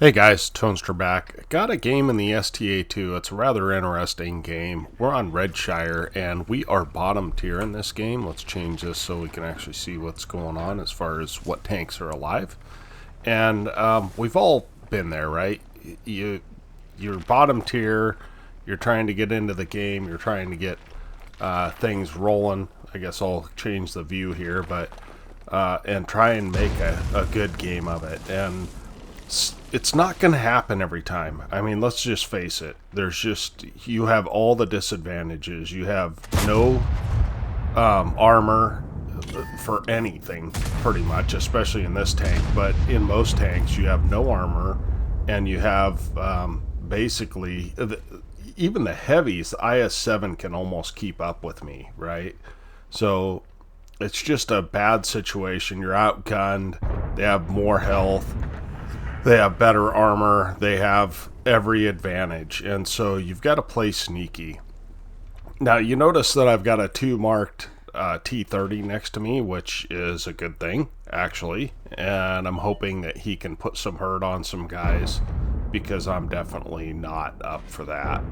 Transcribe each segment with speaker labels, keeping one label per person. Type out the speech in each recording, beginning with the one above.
Speaker 1: Hey guys, Toaster back. Got a game in the STA-2. It's a rather interesting game. We're on Redshire and we are bottom tier in this game. Let's change this so we can actually see what's going on as far as what tanks are alive. And we've all been there, right? You're bottom tier. You're trying to get into the game. You're trying to get things rolling. I guess I'll change the view here, but and try and make a good game of it. And it's not going to happen every time. I mean, let's just face it. You have all the disadvantages. You have no armor for anything, pretty much, especially in this tank. But in most tanks, you have no armor, and you have basically, even the heavies, the IS-7 can almost keep up with me, right? So it's just a bad situation. You're outgunned. They have more health. They have better armor. They have every advantage. And so you've got to play sneaky. Now, you notice that I've got a 2 marked T-30 next to me, which is a good thing, actually. And I'm hoping that he can put some hurt on some guys, because I'm definitely not up for that.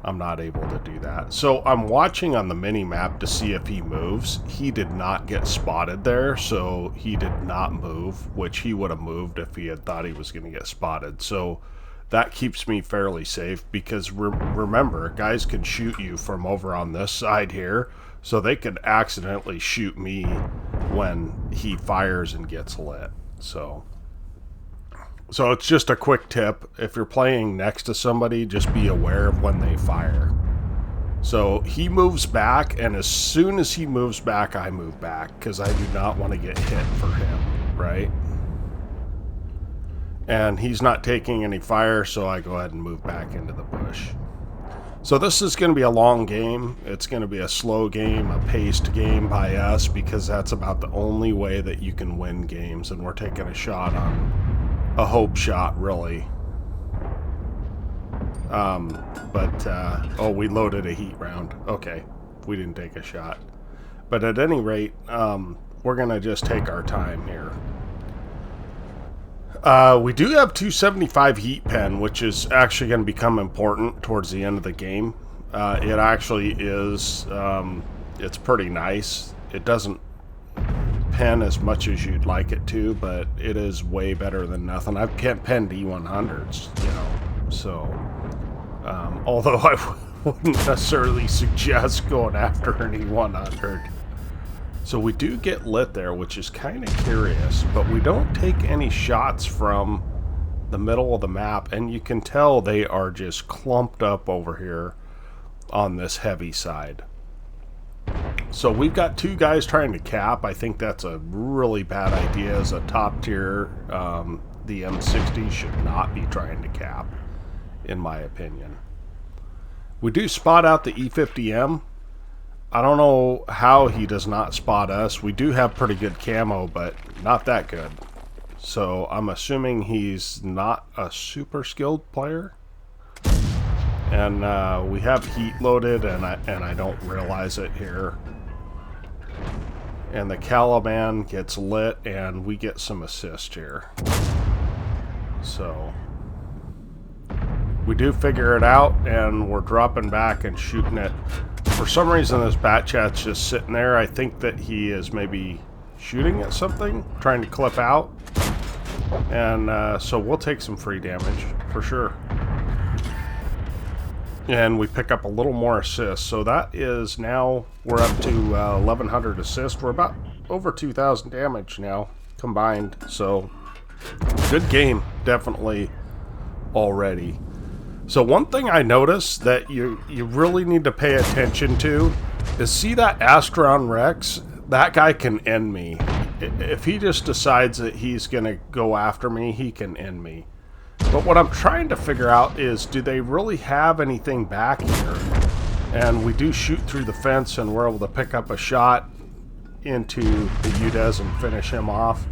Speaker 1: I'm not able to do that. So I'm watching on the mini-map to see if he moves. He did not get spotted there, so he did not move, which he would have moved if he had thought he was going to get spotted. So that keeps me fairly safe, because remember, guys can shoot you from over on this side here, so they could accidentally shoot me when he fires and gets lit. So it's just a quick tip. If you're playing next to somebody, just be aware of when they fire. So he moves back, and as soon as he moves back, I move back, because I do not want to get hit for him, right? And he's not taking any fire, so I go ahead and move back into the bush. So this is going to be a long game. It's going to be a slow game, a paced game by us, because that's about the only way that you can win games, and we're taking a shot on a hope shot, really. Oh, we loaded a heat round. Okay, we didn't take a shot. But at any rate, we're going to just take our time here. We do have 275 heat pen, which is actually going to become important towards the end of the game. It actually is, it's pretty nice. It doesn't pen as much as you'd like it to, but it is way better than nothing. I've penned E100s, you know, so although I wouldn't necessarily suggest going after an E100. So we do get lit there, which is kind of curious, but we don't take any shots from the middle of the map, and you can tell they are just clumped up over here on this heavy side. So we've got 2 guys trying to cap. I think that's a really bad idea. As a top tier, the M60 should not be trying to cap, in my opinion. We do spot out the E50M. I don't know how he does not spot us. We do have pretty good camo, but not that good. So I'm assuming he's not a super skilled player. And we have heat loaded, and I don't realize it here. And the Caliban gets lit, and we get some assist here. So we do figure it out, and we're dropping back and shooting it. For some reason, this bat chat's just sitting there. I think that he is maybe shooting at something, trying to clip out. And so we'll take some free damage, for sure. And we pick up a little more assists. So that is now, we're up to 1,100 assists. We're about over 2,000 damage now, combined. So, good game, definitely, already. So one thing I noticed that you really need to pay attention to is, see that Astron Rex? That guy can end me. If he just decides that he's going to go after me, he can end me. But what I'm trying to figure out is, do they really have anything back here? And we do shoot through the fence, and we're able to pick up a shot into the UDES and finish him off.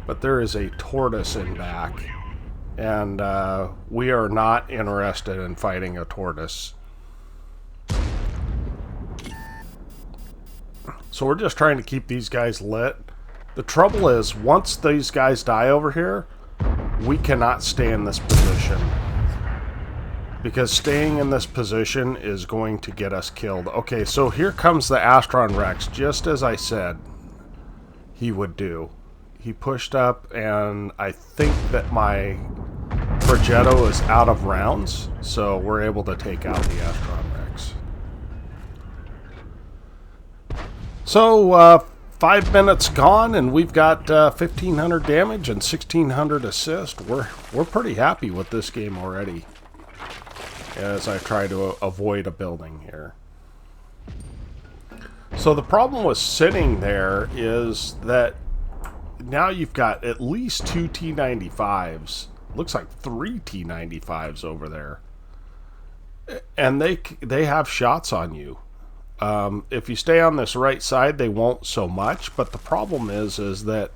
Speaker 1: But there is a tortoise in back. And we are not interested in fighting a tortoise. So we're just trying to keep these guys lit. The trouble is, once these guys die over here, we cannot stay in this position. Because staying in this position is going to get us killed. Okay, so here comes the Astron Rex, just as I said he would do. He pushed up, and I think that my Progetto is out of rounds, so we're able to take out the Astron Rex. So, 5 minutes gone, and we've got 1,500 damage and 1,600 assist. We're pretty happy with this game already, as I try to avoid a building here. So the problem with sitting there is that now you've got at least 2 T-95s. Looks like 3 T-95s over there. And they have shots on you. If you stay on this right side, they won't so much. But the problem is that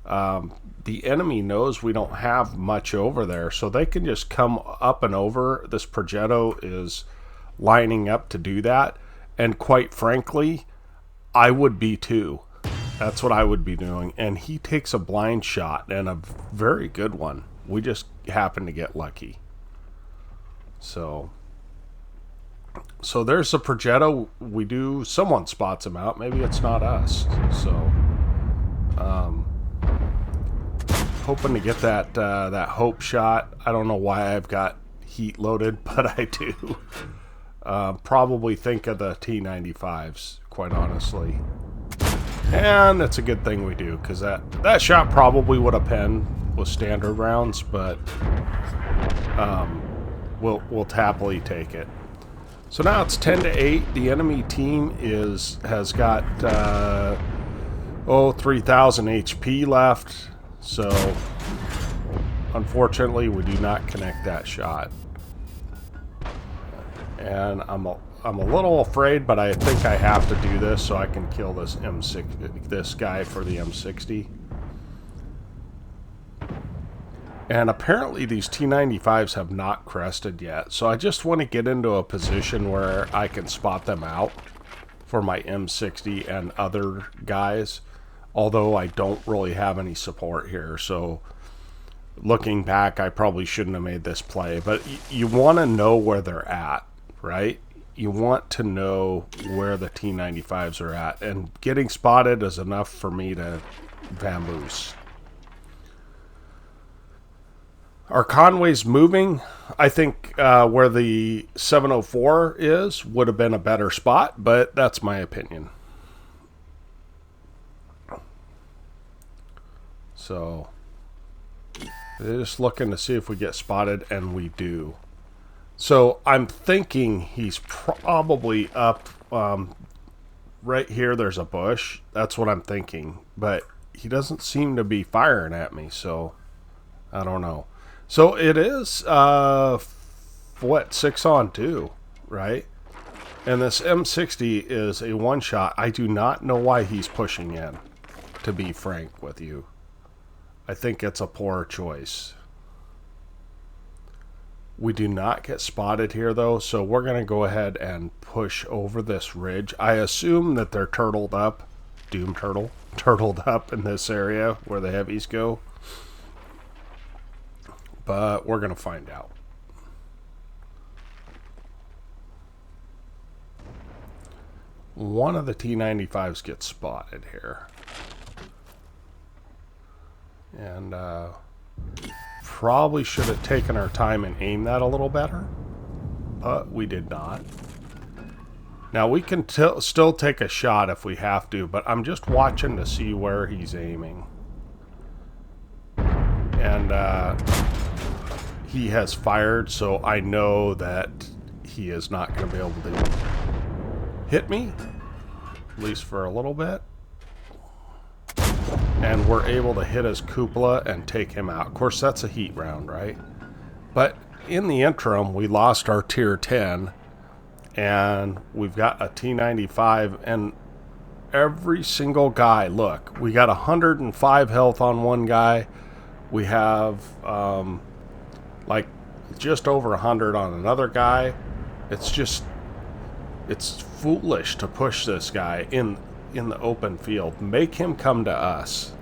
Speaker 1: the enemy knows we don't have much over there. So they can just come up and over. This Progetto is lining up to do that. And quite frankly, I would be too. That's what I would be doing. And he takes a blind shot, and a very good one. We just happen to get lucky. So there's the Progetto. Someone spots him out. Maybe it's not us. So, hoping to get that hope shot. I don't know why I've got heat loaded, but I do. Probably think of the T-95s, quite honestly. And it's a good thing we do, because that shot probably would have penned with standard rounds, but we'll happily take it. So now it's 10-8. The enemy team has got 3,000 HP left. So unfortunately, we do not connect that shot. And I'm a little afraid, but I think I have to do this so I can kill this this guy for the M60. And apparently these T-95s have not crested yet, so I just want to get into a position where I can spot them out for my M60 and other guys, although I don't really have any support here. So looking back, I probably shouldn't have made this play, but you want to know where they're at, right? You want to know where the T-95s are at, and getting spotted is enough for me to vamoose. Our Conway's moving. I think where the 704 is would have been a better spot, but that's my opinion. So, just looking to see if we get spotted, and we do. So, I'm thinking he's probably up right here. There's a bush. That's what I'm thinking. But he doesn't seem to be firing at me, so I don't know. So it is, 6-on-2, right? And this M60 is a one-shot. I do not know why he's pushing in, to be frank with you. I think it's a poor choice. We do not get spotted here, though, so we're going to go ahead and push over this ridge. I assume that they're turtled up, turtled up in this area where the heavies go. But we're going to find out. One of the T-95s gets spotted here. And probably should have taken our time and aimed that a little better. But we did not. Now we can still take a shot if we have to, but I'm just watching to see where he's aiming. And he has fired, so I know that he is not going to be able to hit me, at least for a little bit. And we're able to hit his cupola and take him out. Of course, that's a heat round, right? But in the interim, we lost our tier 10, and we've got a T-95, and every single guy, look, we got 105 health on one guy. We have like just over 100 on another guy. It's foolish to push this guy in the open field. Make him come to us.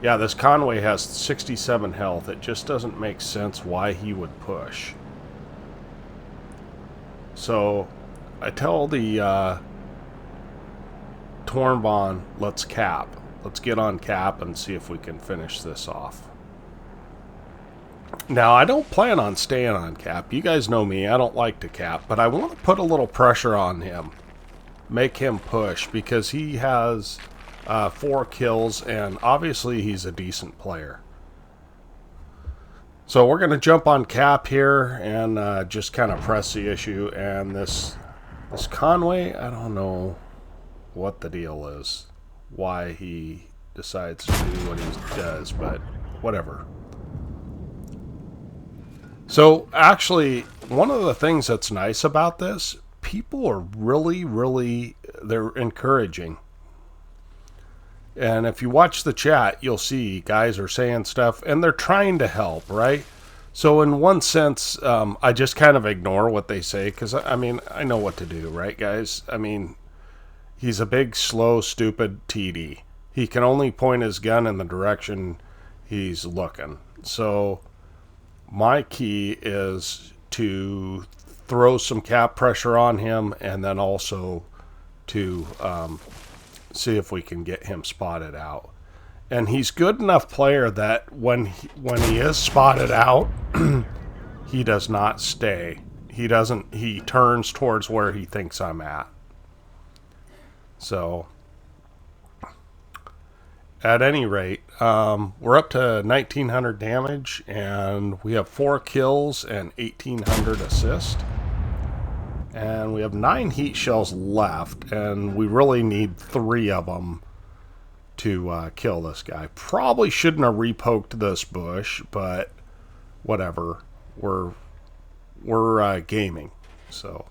Speaker 1: Yeah, this Conway has 67 health. It just doesn't make sense why he would push. So I tell the Tornbon, let's cap. Let's get on cap and see if we can finish this off. Now, I don't plan on staying on cap. You guys know me. I don't like to cap. But I want to put a little pressure on him. Make him push. Because he has 4 kills. And obviously, he's a decent player. So we're going to jump on cap here. And just kind of press the issue. And this Conway, I don't know what the deal is. Why he decides to do what he does. But whatever. So, actually, one of the things that's nice about this, people are really, they're encouraging. And if you watch the chat, you'll see guys are saying stuff, and they're trying to help, right? So, in one sense, I just kind of ignore what they say, because, I mean, I know what to do, right, guys? I mean, he's a big, slow, stupid TD. He can only point his gun in the direction he's looking. So my key is to throw some cap pressure on him, and then also to see if we can get him spotted out. And he's good enough player that when he is spotted out, he does not stay. He doesn't. He turns towards where he thinks I'm at. So, at any rate, we're up to 1,900 damage, and we have 4 kills and 1,800 assist. And we have 9 heat shells left, and we really need 3 of them to kill this guy. Probably shouldn't have repoked this bush, but whatever. We're gaming, so.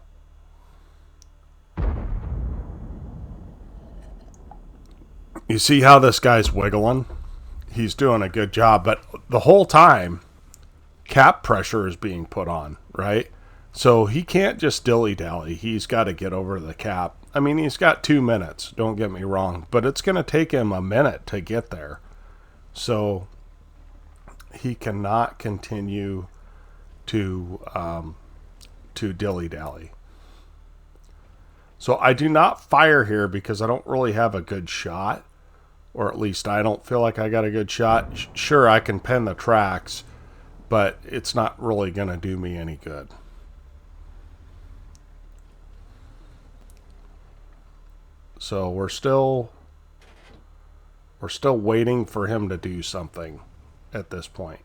Speaker 1: You see how this guy's wiggling? He's doing a good job, but the whole time, cap pressure is being put on, right? So he can't just dilly-dally. He's got to get over the cap. I mean, he's got 2 minutes, don't get me wrong, but it's going to take him a minute to get there. So he cannot continue to dilly-dally. So I do not fire here because I don't really have a good shot. Or at least I don't feel like I got a good shot. Sure, I can pen the tracks, but it's not really going to do me any good. So we're still waiting for him to do something at this point.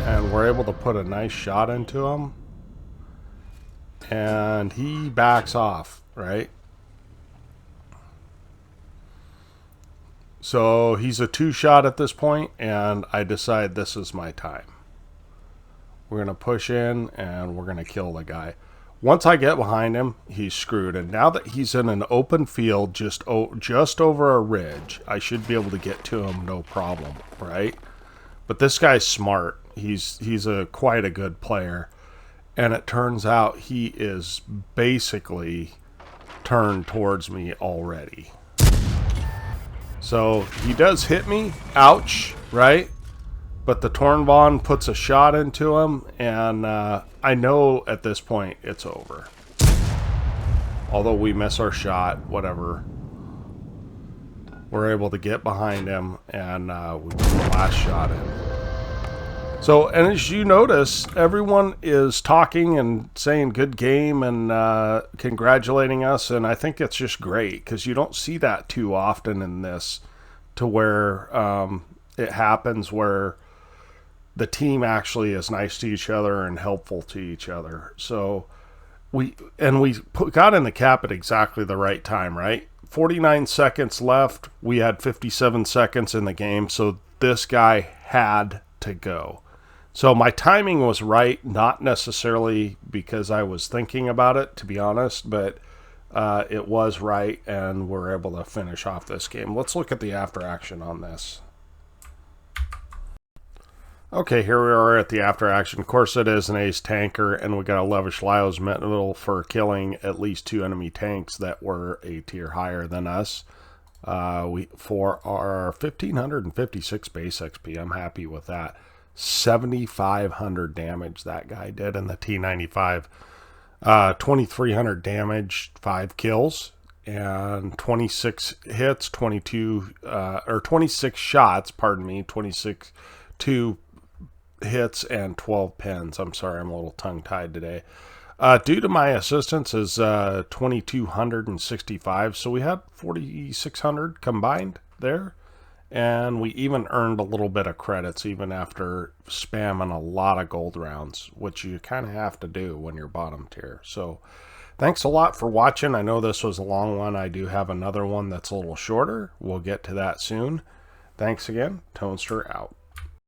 Speaker 1: And we're able to put a nice shot into him. And he backs off, right? So he's a 2-shot at this point, and I decide this is my time. We're going to push in, and we're going to kill the guy. Once I get behind him, he's screwed. And now that he's in an open field just over a ridge, I should be able to get to him no problem, right? But this guy's smart. He's quite a good player. And it turns out he is basically turned towards me already. So he does hit me. Ouch, right? But the Tornbon puts a shot into him. And I know at this point it's over. Although we miss our shot, whatever. We're able to get behind him. And we put the last shot in. So, and as you notice, everyone is talking and saying good game and congratulating us, and I think it's just great because you don't see that too often in this, to where it happens where the team actually is nice to each other and helpful to each other. So we got in the cap at exactly the right time, right? 49 seconds left. We had 57 seconds in the game, so this guy had to go. So my timing was right, not necessarily because I was thinking about it, to be honest, but it was right, and we're able to finish off this game. Let's look at the after action on this. Okay, here we are at the after action. Of course, it is an ace tanker, and we got a Levish Lyos medal for killing at least 2 enemy tanks that were a tier higher than us. For our 1556 base XP, I'm happy with that. 7,500 damage that guy did in the T95. 2,300 damage, 5 kills, and 26 hits, 26 shots, pardon me, 26, 2 hits, and 12 pins. I'm sorry, I'm a little tongue-tied today. Due to my assistance is 2,265, so we had 4,600 combined there. And we even earned a little bit of credits even after spamming a lot of gold rounds, which you kind of have to do when you're bottom tier. So thanks a lot for watching. I know this was a long one. I do have another one that's a little shorter. We'll get to that soon. Thanks again. Tonester out.